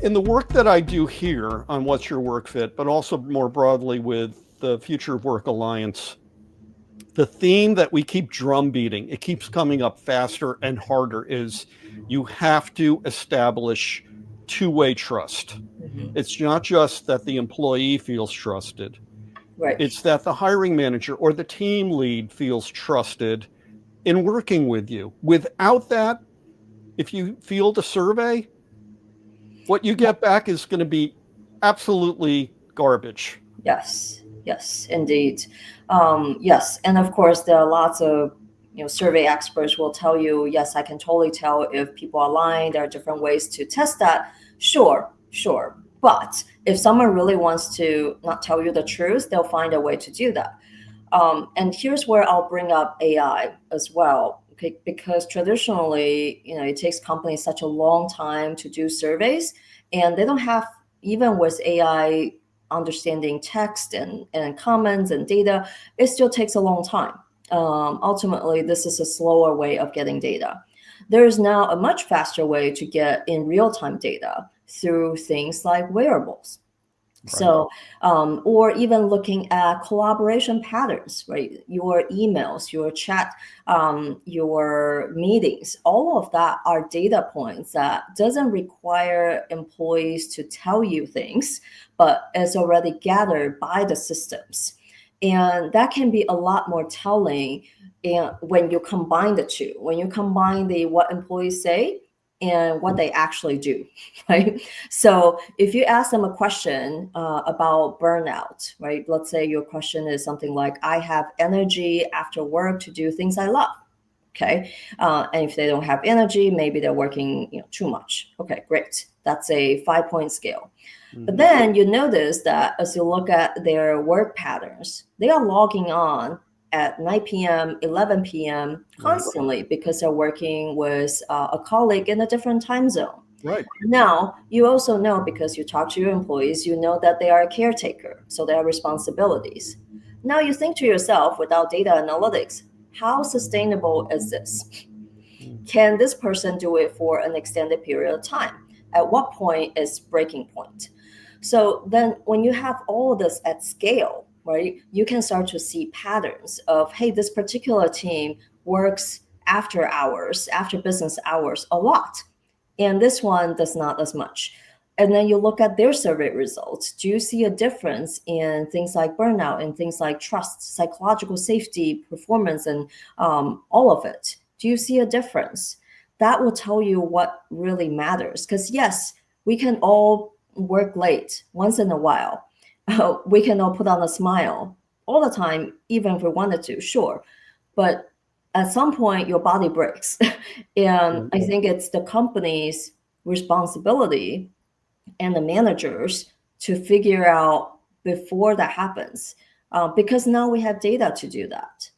In the work that I do here on What's Your Work Fit, but also more broadly with the Future of Work Alliance, the theme that we keep drumbeating, it keeps coming up faster and harder, is you have to establish two-way trust. Mhm. It's not just that the employee feels trusted, Right. it's that the hiring manager or the team lead feels trusted in working with you. Without that, if you field a survey, what you get back is going to be absolutely garbage. Yes, yes, indeed. Yes, and of course, there are lots of survey experts will tell you, yes, I can totally tell if people are lying. There are different ways to test that. Sure, sure. But if someone really wants to not tell you the truth, they'll find a way to do that. And here's where I'll bring up AI as well, okay? Because traditionally, it takes companies such a long time to do surveys, and they don't have, even with AI understanding text and comments and data, it still takes a long time. Ultimately, this is a slower way of getting data. There is now a much faster way to get in real-time data through things like wearables. Right. So, or even looking at collaboration patterns, right? Your emails, your chat, your meetings, all of that are data points that doesn't require employees to tell you things, but is already gathered by the systems. And that can be a lot more telling and when you combine the two, when you combine the what employees say and what they actually do, right? So if you ask them a question about burnout, right? Let's say your question is something like, I have energy after work to do things I love. Okay. And if they don't have energy, maybe they're working too much. Okay, great. That's a 5-point scale. But Mm-hmm. then you notice that as you look at their work patterns, they are logging on at 9 p.m., 11 p.m. Right. constantly because they're working with a colleague in a different time zone. Right. Now, you also know because you talk to your employees, you know that they are a caretaker, so they have responsibilities. Now you think to yourself, without data analytics, how sustainable is this? Mm. Can this person do it for an extended period of time? At what point is breaking point? So then when you have all of this at scale, right, you can start to see patterns of, hey, this particular team works after hours, after business hours a lot, and this one does not as much. And then you look at their survey results. Do you see a difference in things like burnout and things like trust, psychological safety, performance, and all of it? Do you see a difference? That will tell you what really matters. Because yes, we can all work late once in a while. We can all put on a smile all the time, even if we wanted to, sure. But at some point, your body breaks. And Right. I think it's the company's responsibility and the managers to figure out before that happens, because now we have data to do that.